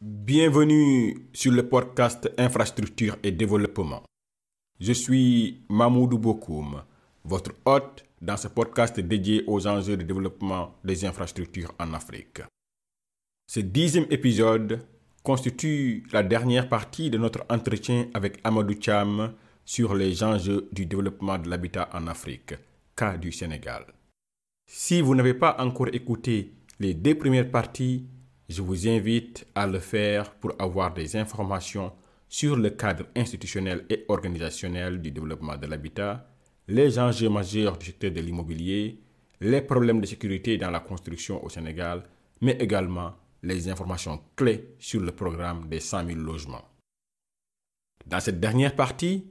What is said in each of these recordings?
Bienvenue sur le podcast Infrastructure et Développement. Je suis Mamoudou Bokoum, votre hôte dans ce podcast dédié aux enjeux de développement des infrastructures en Afrique. Ce 10e épisode constitue la dernière partie de notre entretien avec Amadou Thiam sur les enjeux du développement de l'habitat en Afrique, cas du Sénégal. Si vous n'avez pas encore écouté les 2 premières parties, je vous invite à le faire pour avoir des informations sur le cadre institutionnel et organisationnel du développement de l'habitat, les enjeux majeurs du secteur de l'immobilier, les problèmes de sécurité dans la construction au Sénégal, mais également les informations clés sur le programme des 100 000 logements. Dans cette dernière partie,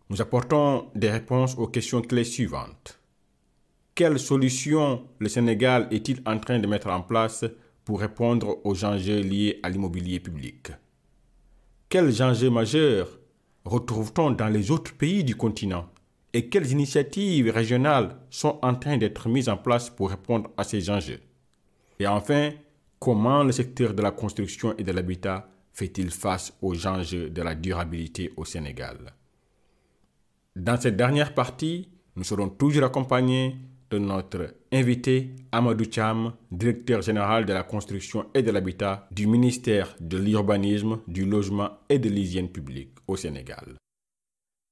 nous apportons des réponses aux questions clés suivantes. Quelles solutions le Sénégal est-il en train de mettre en place pour répondre aux enjeux liés à l'immobilier public? Quels enjeux majeurs retrouve-t-on dans les autres pays du continent? Et quelles initiatives régionales sont en train d'être mises en place pour répondre à ces enjeux? Et enfin, comment le secteur de la construction et de l'habitat fait-il face aux enjeux de la durabilité au Sénégal? Dans cette dernière partie, nous serons toujours accompagnés de notre invité Amadou Thiam, directeur général de la construction et de l'habitat du ministère de l'Urbanisme, du Logement et de l'Hygiène publique au Sénégal.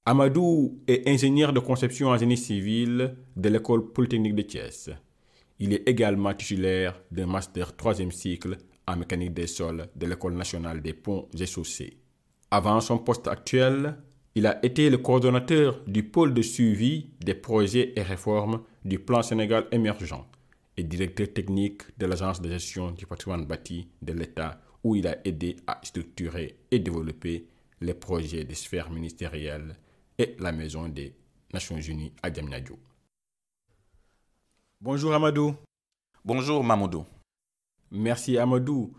Amadou est ingénieur de conception en génie civil de l'École polytechnique de Thiès. Il est également titulaire d'un master 3e cycle en mécanique des sols de l'École nationale des ponts et chaussées. Avant son poste actuel, il a été le coordonnateur du pôle de suivi des projets et réformes du plan Sénégal émergent et directeur technique de l'Agence de gestion du patrimoine bâti de l'État où il a aidé à structurer et développer les projets des sphères ministérielles et la Maison des Nations Unies à Diamniadio. Bonjour Amadou. Bonjour Mamoudou. Merci Amadou.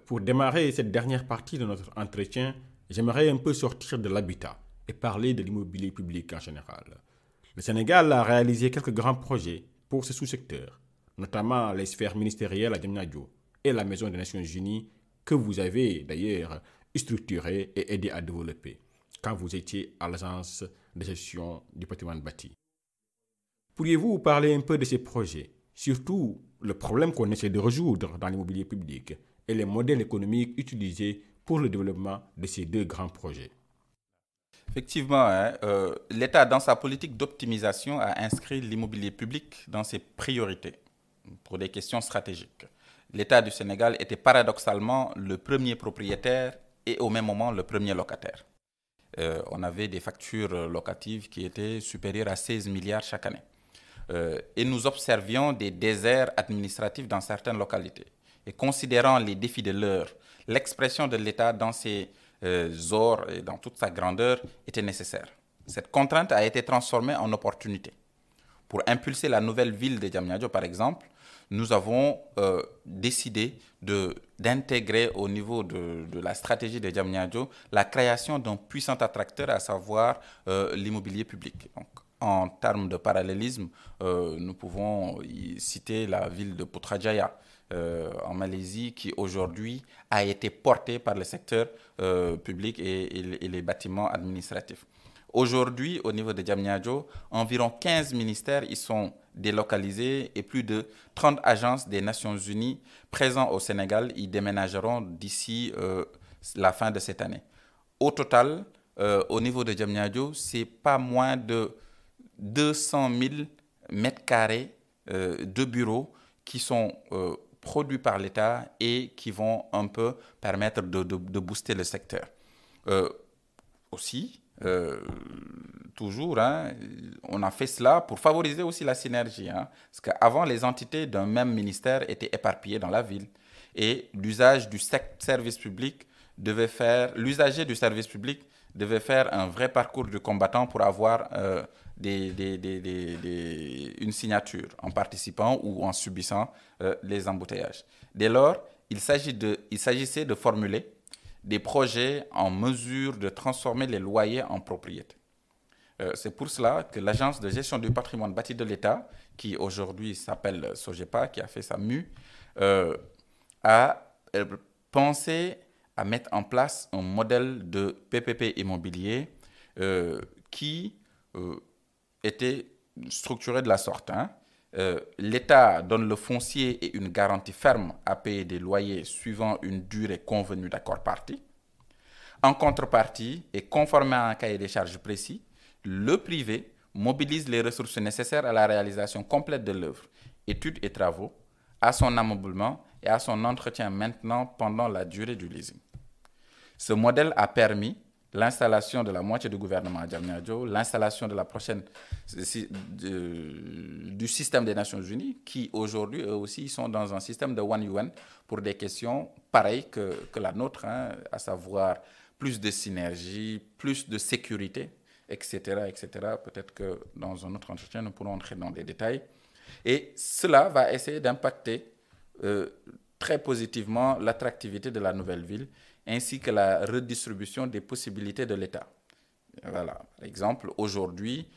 Pour démarrer cette dernière partie de notre entretien, j'aimerais un peu sortir de l'habitat et parler de l'immobilier public en général. Le Sénégal a réalisé quelques grands projets pour ce sous-secteur, notamment les sphères ministérielles à Diamniadio et la Maison des Nations Unies que vous avez d'ailleurs structuré et aidé à développer quand vous étiez à l'Agence de gestion du patrimoine bâti. Pourriez-vous parler un peu de ces projets, surtout le problème qu'on essaie de résoudre dans l'immobilier public et les modèles économiques utilisés pour le développement de ces 2 grands projets? Effectivement, l'État, dans sa politique d'optimisation, a inscrit l'immobilier public dans ses priorités pour des questions stratégiques. L'État du Sénégal était paradoxalement le premier propriétaire et au même moment le premier locataire. On avait des factures locatives qui étaient supérieures à 16 milliards chaque année. Et nous observions des déserts administratifs dans certaines localités. Et considérant les défis de l'heure, l'expression de l'État dans ces ors et dans toute sa grandeur était nécessaire. Cette contrainte a été transformée en opportunité. Pour impulser la nouvelle ville de Diamniadio, par exemple, nous avons décidé d'intégrer au niveau de la stratégie de Diamniadio la création d'un puissant attracteur, à savoir l'immobilier public. Donc, en termes de parallélisme, nous pouvons y citer la ville de Putrajaya en Malaisie qui aujourd'hui a été portée par le secteur public et les bâtiments administratifs. Aujourd'hui, au niveau de Diamniadio, environ 15 ministères y sont délocalisés et plus de 30 agences des Nations Unies présentes au Sénégal y déménageront d'ici la fin de cette année. Au total, au niveau de Diamniadio, c'est pas moins de 200 000 mètres carrés de bureaux qui sont produits par l'État et qui vont un peu permettre de booster le secteur. Aussi, toujours, on a fait cela pour favoriser aussi la synergie. Parce qu'avant, les entités d'un même ministère étaient éparpillées dans la ville. Et l'usager du service public devait faire un vrai parcours du combattant pour avoir une signature en participant ou en subissant les embouteillages. Dès lors, il s'agissait de formuler des projets en mesure de transformer les loyers en propriété. C'est pour cela que l'Agence de gestion du patrimoine bâti de l'État, qui aujourd'hui s'appelle SOGEPA, qui a fait sa mue, a pensé à mettre en place un modèle de PPP immobilier qui était structuré de la sorte. L'État donne le foncier et une garantie ferme à payer des loyers suivant une durée convenue d'accord parties. En contrepartie, et conformément à un cahier des charges précis, le privé mobilise les ressources nécessaires à la réalisation complète de l'œuvre, études et travaux, à son ameublement et à son entretien maintenant pendant la durée du leasing. Ce modèle a permis l'installation de la moitié du gouvernement à Diamniadio, l'installation de la prochaine du système des Nations Unies, qui aujourd'hui, eux aussi, sont dans un système de One UN pour des questions pareilles que la nôtre, à savoir plus de synergie, plus de sécurité, etc., etc. Peut-être que dans un autre entretien, nous pourrons entrer dans des détails. Et cela va essayer d'impacter très positivement l'attractivité de la nouvelle ville, ainsi que la redistribution des possibilités de l'État. Voilà. Par exemple, aujourd'hui,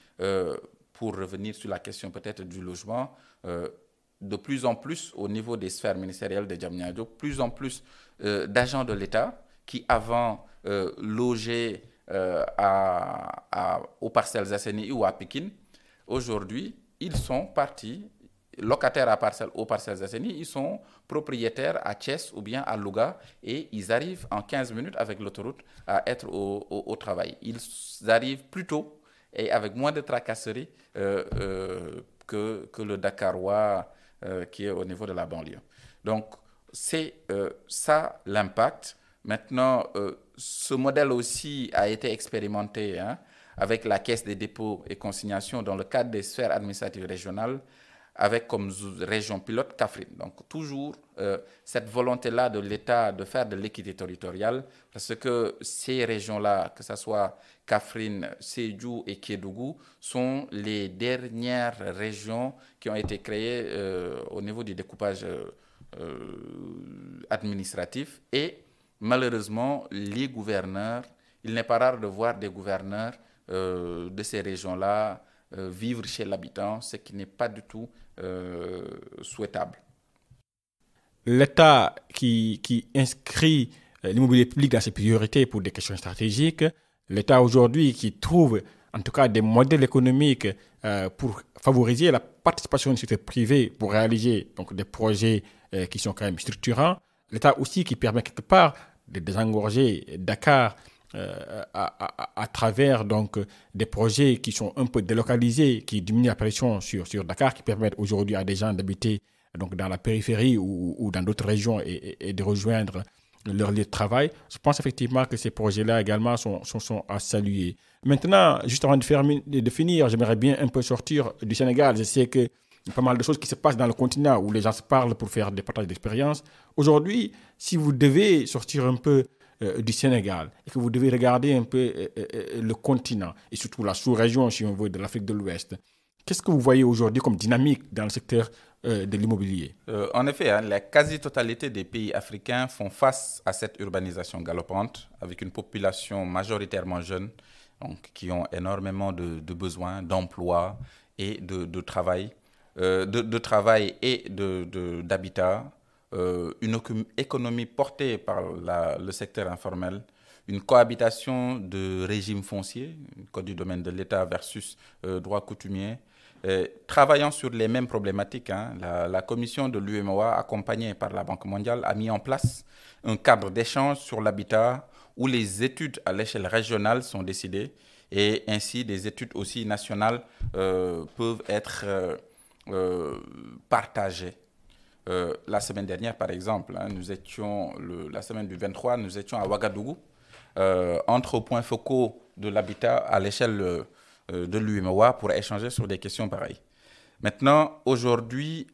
pour revenir sur la question peut-être du logement, de plus en plus au niveau des sphères ministérielles de Diamniadio, plus en plus d'agents de l'État qui avant logeaient aux Parcelles Assainies ou à Pékin, aujourd'hui, ils sont partis locataires aux Parcelles Assainies, ils sont propriétaires à Thiès ou bien à Louga et ils arrivent en 15 minutes avec l'autoroute à être au travail. Ils arrivent plus tôt et avec moins de tracasseries que le Dakarois qui est au niveau de la banlieue. Donc, c'est ça l'impact. Maintenant, ce modèle aussi a été expérimenté avec la Caisse des dépôts et consignations dans le cadre des sphères administratives régionales, avec comme région pilote Kaffrine. Donc toujours cette volonté-là de l'État de faire de l'équité territoriale, parce que ces régions-là, que ce soit Kaffrine, Sédhiou et Kédougou, sont les dernières régions qui ont été créées au niveau du découpage administratif. Et malheureusement, les gouverneurs, il n'est pas rare de voir des gouverneurs de ces régions-là vivre chez l'habitant, ce qui n'est pas du tout souhaitable. L'État qui inscrit l'immobilier public dans ses priorités pour des questions stratégiques, l'État aujourd'hui qui trouve en tout cas des modèles économiques pour favoriser la participation du secteur privé pour réaliser donc, des projets qui sont quand même structurants, l'État aussi qui permet quelque part de désengorger Dakar à travers donc des projets qui sont un peu délocalisés, qui diminuent la pression sur Dakar, qui permettent aujourd'hui à des gens d'habiter donc dans la périphérie ou dans d'autres régions et de rejoindre leur lieu de travail. Je pense effectivement que ces projets-là également sont à saluer. Maintenant, juste avant de finir, j'aimerais bien un peu sortir du Sénégal. Je sais qu'il y a pas mal de choses qui se passent dans le continent où les gens se parlent pour faire des partages d'expériences. Aujourd'hui, si vous devez sortir un peu du Sénégal et que vous devez regarder un peu le continent et surtout la sous-région, si on veut, de l'Afrique de l'Ouest, qu'est-ce que vous voyez aujourd'hui comme dynamique dans le secteur de l'immobilier? En effet, la quasi-totalité des pays africains font face à cette urbanisation galopante avec une population majoritairement jeune, donc, qui ont énormément de besoins, d'emploi et de travail, de travail et d'habitat. Une économie portée par le secteur informel, une cohabitation de régimes fonciers, code du domaine de l'État versus droit coutumier, travaillant sur les mêmes problématiques. La commission de l'UEMOA, accompagnée par la Banque mondiale, a mis en place un cadre d'échange sur l'habitat où les études à l'échelle régionale sont décidées et ainsi des études aussi nationales peuvent être partagées. La semaine dernière, par exemple, nous étions, la semaine du 23, nous étions à Ouagadougou, entre points focaux de l'habitat à l'échelle de l'UEMOA pour échanger sur des questions pareilles. Maintenant, aujourd'hui,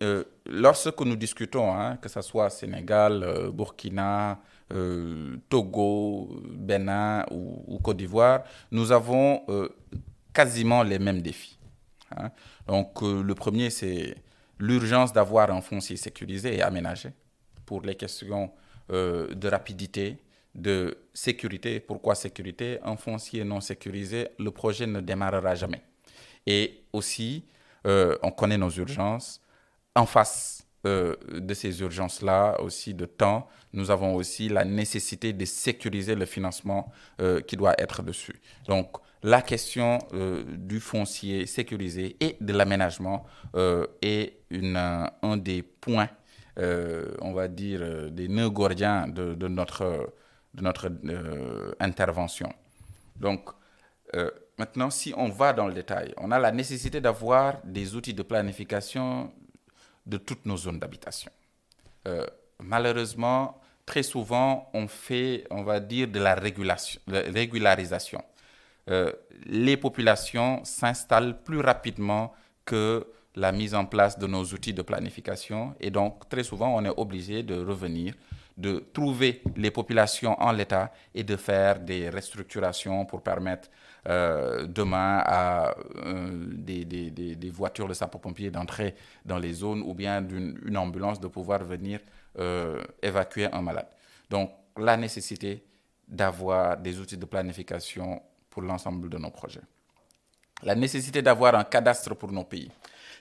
lorsque nous discutons, que ce soit Sénégal, Burkina, Togo, Bénin ou Côte d'Ivoire, nous avons quasiment les mêmes défis. Donc, le premier, c'est l'urgence d'avoir un foncier sécurisé et aménagé pour les questions de rapidité, de sécurité. Pourquoi sécurité? Un foncier non sécurisé, le projet ne démarrera jamais. Et aussi, on connaît nos urgences. En face de ces urgences-là, aussi de temps, nous avons aussi la nécessité de sécuriser le financement qui doit être dessus. Donc, la question du foncier sécurisé et de l'aménagement est un des points, on va dire, des nœuds gordiens de notre intervention. Donc, maintenant, si on va dans le détail, on a la nécessité d'avoir des outils de planification de toutes nos zones d'habitation. Malheureusement, très souvent, on fait, on va dire, de la régularisation. Les populations s'installent plus rapidement que la mise en place de nos outils de planification et donc très souvent on est obligé de revenir, de trouver les populations en l'état et de faire des restructurations pour permettre demain à des voitures de sapeurs-pompiers d'entrer dans les zones ou bien une ambulance de pouvoir venir évacuer un malade. Donc la nécessité d'avoir des outils de planification pour l'ensemble de nos projets. La nécessité d'avoir un cadastre pour nos pays.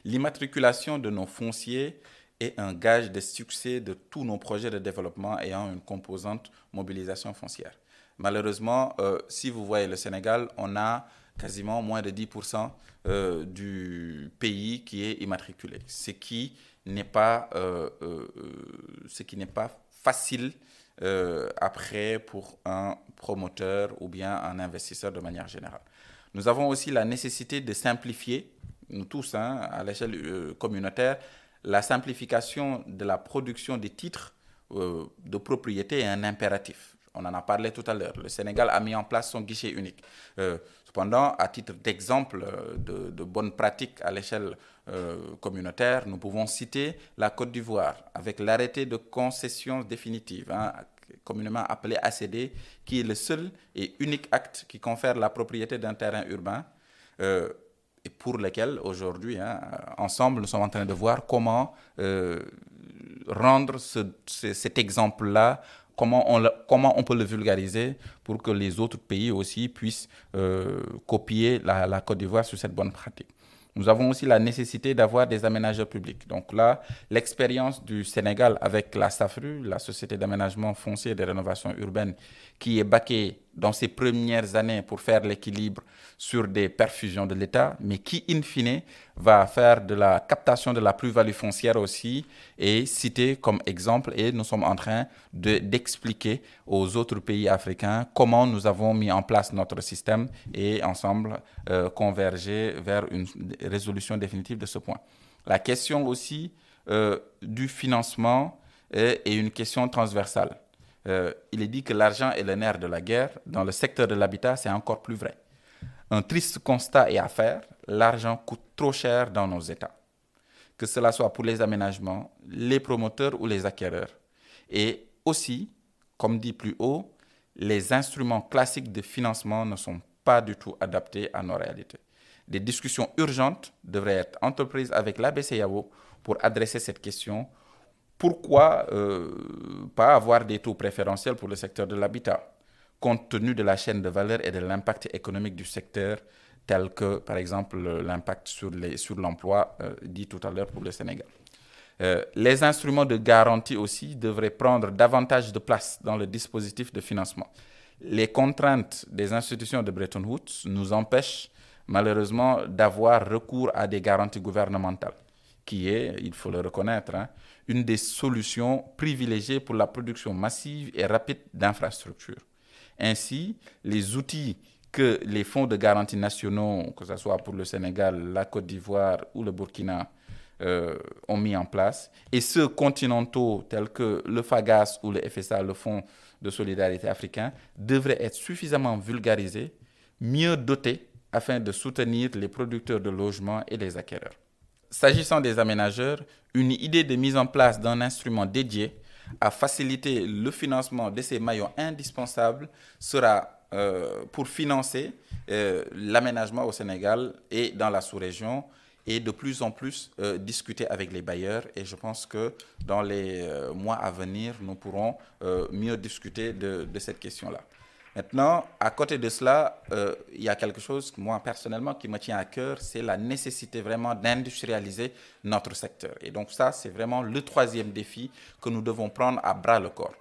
L'immatriculation de nos fonciers est un gage de succès de tous nos projets de développement ayant une composante mobilisation foncière. Malheureusement, si vous voyez le Sénégal, on a quasiment moins de 10% du pays qui est immatriculé, ce qui n'est pas facile après pour un promoteur ou bien un investisseur de manière générale. Nous avons aussi la nécessité de simplifier, nous tous, à l'échelle communautaire, la simplification de la production des titres de propriété est un impératif. On en a parlé tout à l'heure. Le Sénégal a mis en place son guichet unique. Cependant, à titre d'exemple de bonnes pratiques à l'échelle communautaire, nous pouvons citer la Côte d'Ivoire avec l'arrêté de concession définitive, communément appelé ACD, qui est le seul et unique acte qui confère la propriété d'un terrain urbain et pour lequel aujourd'hui, ensemble, nous sommes en train de voir comment rendre cet exemple-là, comment on peut le vulgariser pour que les autres pays aussi puissent copier la Côte d'Ivoire sur cette bonne pratique. Nous avons aussi la nécessité d'avoir des aménageurs publics. Donc là, l'expérience du Sénégal avec la SAFRU, la Société d'aménagement foncier et de rénovation urbaine, qui est baquée dans ses premières années pour faire l'équilibre sur des perfusions de l'État, mais qui, in fine, va faire de la captation de la plus-value foncière aussi et citer comme exemple, et nous sommes en train d'expliquer aux autres pays africains comment nous avons mis en place notre système et ensemble converger vers une résolution définitive de ce point. La question aussi du financement est une question transversale. Il est dit que l'argent est le nerf de la guerre. Dans le secteur de l'habitat, c'est encore plus vrai. Un triste constat est à faire, l'argent coûte trop cher dans nos États. Que cela soit pour les aménagements, les promoteurs ou les acquéreurs. Et aussi, comme dit plus haut, les instruments classiques de financement ne sont pas du tout adaptés à nos réalités. Des discussions urgentes devraient être entreprises avec la BCEAO pour adresser cette question. Pourquoi pas avoir des taux préférentiels pour le secteur de l'habitat, compte tenu de la chaîne de valeur et de l'impact économique du secteur, tel que, par exemple, l'impact sur l'emploi dit tout à l'heure pour le Sénégal. Les instruments de garantie aussi devraient prendre davantage de place dans le dispositif de financement. Les contraintes des institutions de Bretton Woods nous empêchent malheureusement d'avoir recours à des garanties gouvernementales, qui est, il faut le reconnaître, une des solutions privilégiées pour la production massive et rapide d'infrastructures. Ainsi, les outils que les fonds de garantie nationaux, que ce soit pour le Sénégal, la Côte d'Ivoire ou le Burkina, ont mis en place, et ceux continentaux tels que le FAGAS ou le FSA, le Fonds de solidarité africain, devraient être suffisamment vulgarisés, mieux dotés, afin de soutenir les producteurs de logements et les acquéreurs. S'agissant des aménageurs, une idée de mise en place d'un instrument dédié à faciliter le financement de ces maillons indispensables sera pour financer l'aménagement au Sénégal et dans la sous-région et de plus en plus discuter avec les bailleurs. Et je pense que dans les mois à venir, nous pourrons mieux discuter de cette question-là. Maintenant, à côté de cela, il y a quelque chose, moi personnellement, qui me tient à cœur, c'est la nécessité vraiment d'industrialiser notre secteur. Et donc ça, c'est vraiment le troisième défi que nous devons prendre à bras le corps.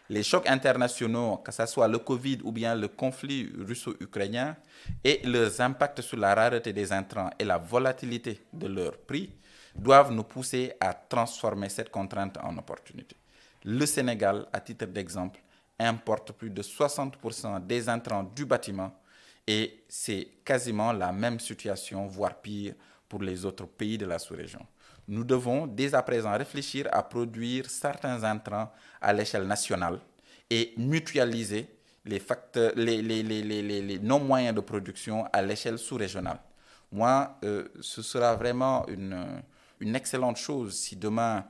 Les chocs internationaux, que ce soit le Covid ou bien le conflit russo-ukrainien, et leurs impacts sur la rareté des intrants et la volatilité de leurs prix, doivent nous pousser à transformer cette contrainte en opportunité. Le Sénégal, à titre d'exemple, importe plus de 60% des intrants du bâtiment et c'est quasiment la même situation, voire pire, pour les autres pays de la sous-région. Nous devons dès à présent réfléchir à produire certains intrants à l'échelle nationale et mutualiser les facteurs, les non-moyens de production à l'échelle sous-régionale. Moi, ce sera vraiment une excellente chose si demain,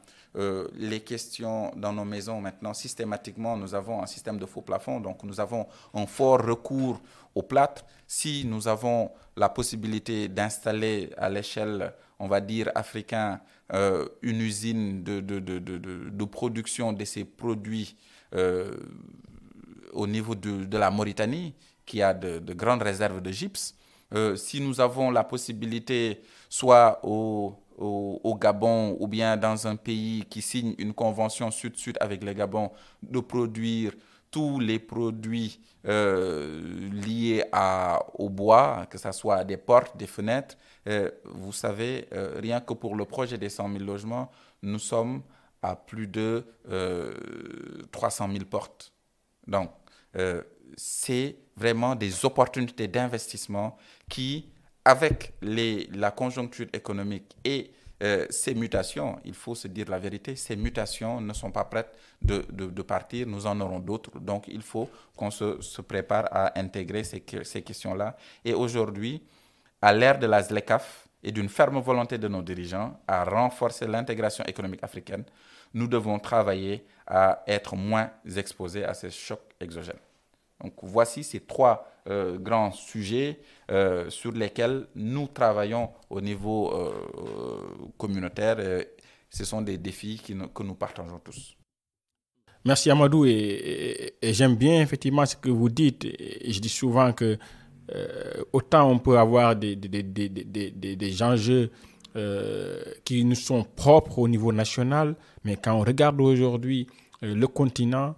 les questions dans nos maisons, maintenant, systématiquement, nous avons un système de faux plafond, donc nous avons un fort recours au plâtre. Si nous avons la possibilité d'installer à l'échelle, on va dire, africaine, une usine de production de ces produits au niveau de la Mauritanie, qui a de grandes réserves de gypse, si nous avons la possibilité, soit au Gabon ou bien dans un pays qui signe une convention sud-sud avec le Gabon, de produire tous les produits liés au bois, que ce soit des portes, des fenêtres. Vous savez, rien que pour le projet des 100 000 logements, nous sommes à plus de 300 000 portes. Donc, c'est vraiment des opportunités d'investissement qui, avec la conjoncture économique et ces mutations, il faut se dire la vérité, ces mutations ne sont pas prêtes de partir, nous en aurons d'autres. Donc, il faut qu'on se prépare à intégrer ces questions-là. Et aujourd'hui, à l'ère de la ZLECAf et d'une ferme volonté de nos dirigeants à renforcer l'intégration économique africaine, nous devons travailler à être moins exposés à ces chocs exogènes. Donc voici ces trois grands sujets sur lesquels nous travaillons au niveau communautaire. Ce sont des défis que nous partageons tous. Merci Amadou et j'aime bien effectivement ce que vous dites. Et je dis souvent que autant on peut avoir des enjeux qui nous sont propres au niveau national, mais quand on regarde aujourd'hui le continent,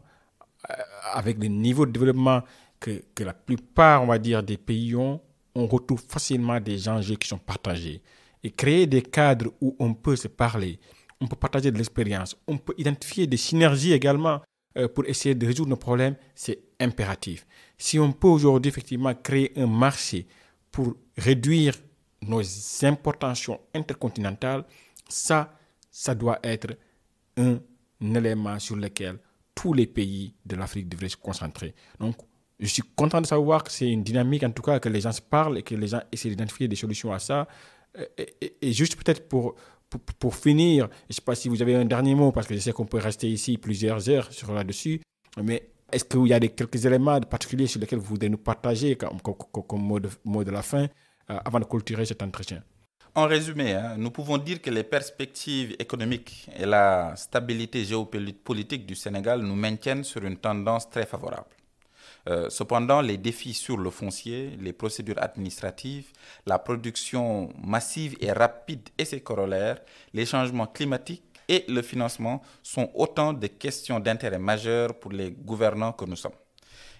avec le niveau de développement que la plupart, on va dire, des pays ont, on retrouve facilement des enjeux qui sont partagés. Et créer des cadres où on peut se parler, on peut partager de l'expérience, on peut identifier des synergies également pour essayer de résoudre nos problèmes, c'est impératif. Si on peut aujourd'hui effectivement créer un marché pour réduire nos importations intercontinentales, ça doit être un élément sur lequel tous les pays de l'Afrique devraient se concentrer. Donc, je suis content de savoir que c'est une dynamique, en tout cas, que les gens se parlent et que les gens essaient d'identifier des solutions à ça. Et juste peut-être pour finir, je ne sais pas si vous avez un dernier mot, parce que je sais qu'on peut rester ici plusieurs heures sur là-dessus, mais est-ce qu'il y a quelques éléments particuliers sur lesquels vous voudrez nous partager comme mot de la fin avant de clôturer cet entretien? En résumé, nous pouvons dire que les perspectives économiques et la stabilité géopolitique du Sénégal nous maintiennent sur une tendance très favorable. Cependant, les défis sur le foncier, les procédures administratives, la production massive et rapide et ses corollaires, les changements climatiques et le financement sont autant de questions d'intérêt majeur pour les gouvernants que nous sommes.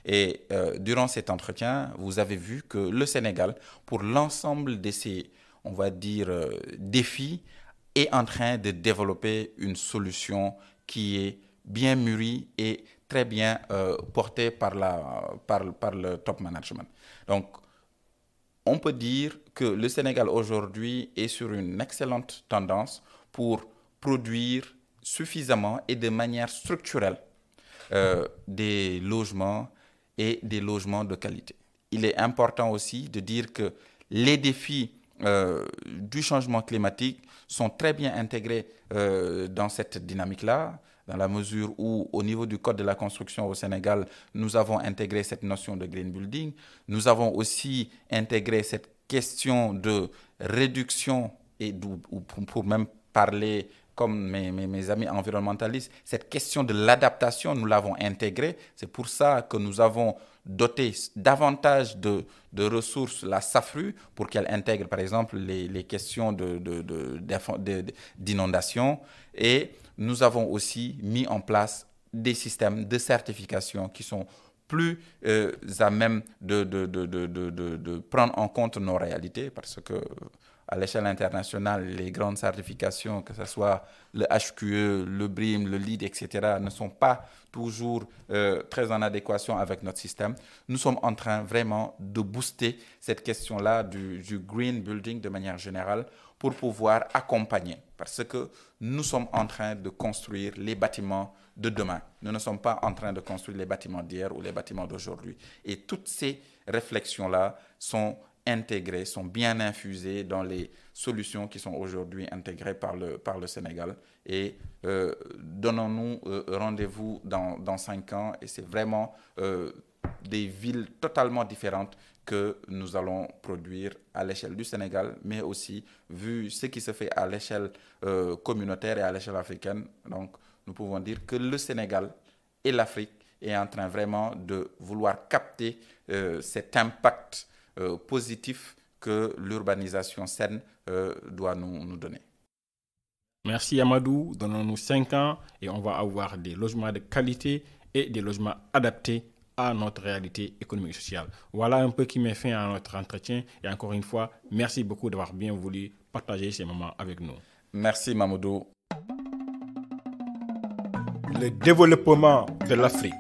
Et durant cet entretien, vous avez vu que le Sénégal, pour l'ensemble de ces, on va dire, défis, est en train de développer une solution qui est bien mûrie et très bien portée par le top management. Donc, on peut dire que le Sénégal aujourd'hui est sur une excellente tendance pour produire suffisamment et de manière structurelle des logements et des logements de qualité. Il est important aussi de dire que les défis du changement climatique sont très bien intégrés dans cette dynamique-là, dans la mesure où, au niveau du Code de la construction au Sénégal, nous avons intégré cette notion de green building. Nous avons aussi intégré cette question de réduction, et pour même parler comme mes amis environnementalistes, cette question de l'adaptation, nous l'avons intégrée. C'est pour ça que nous avons doté davantage de ressources la SAFRU pour qu'elle intègre, par exemple, les questions d'inondation. Et nous avons aussi mis en place des systèmes de certification qui sont plus à même de prendre en compte nos réalités, parce que à l'échelle internationale, les grandes certifications, que ce soit le HQE, le BREEAM, le LEED, etc., ne sont pas toujours très en adéquation avec notre système. Nous sommes en train vraiment de booster cette question-là du green building de manière générale pour pouvoir accompagner, parce que nous sommes en train de construire les bâtiments de demain. Nous ne sommes pas en train de construire les bâtiments d'hier ou les bâtiments d'aujourd'hui. Et toutes ces réflexions-là sont intégrées, sont bien infusées dans les solutions qui sont aujourd'hui intégrées par le Sénégal. Et donnons-nous rendez-vous dans 5 ans. Et c'est vraiment des villes totalement différentes que nous allons produire à l'échelle du Sénégal, mais aussi vu ce qui se fait à l'échelle communautaire et à l'échelle africaine. Donc, nous pouvons dire que le Sénégal et l'Afrique est en train vraiment de vouloir capter cet impact positif que l'urbanisation saine doit nous donner. Merci Amadou. Donnons-nous 5 ans et on va avoir des logements de qualité et des logements adaptés à notre réalité économique et sociale. Voilà un peu qui met fin à notre entretien. Et encore une fois, merci beaucoup d'avoir bien voulu partager ces moments avec nous. Merci Mamoudou. Le développement de l'Afrique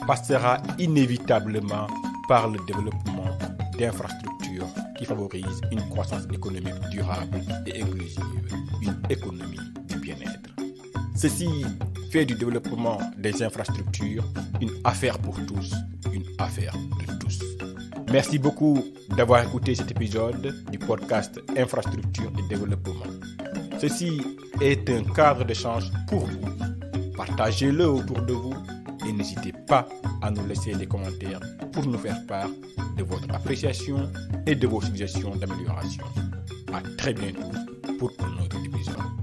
passera inévitablement par le développement d'infrastructures qui favorisent une croissance économique durable et inclusive, une économie du bien-être. Ceci fait du développement des infrastructures une affaire pour tous, une affaire de tous. Merci beaucoup d'avoir écouté cet épisode du podcast Infrastructure et Développement. Ceci est un cadre d'échange pour vous. Partagez-le autour de vous et n'hésitez pas à nous laisser des commentaires pour nous faire part de votre appréciation et de vos suggestions d'amélioration. À très bientôt pour un autre épisode.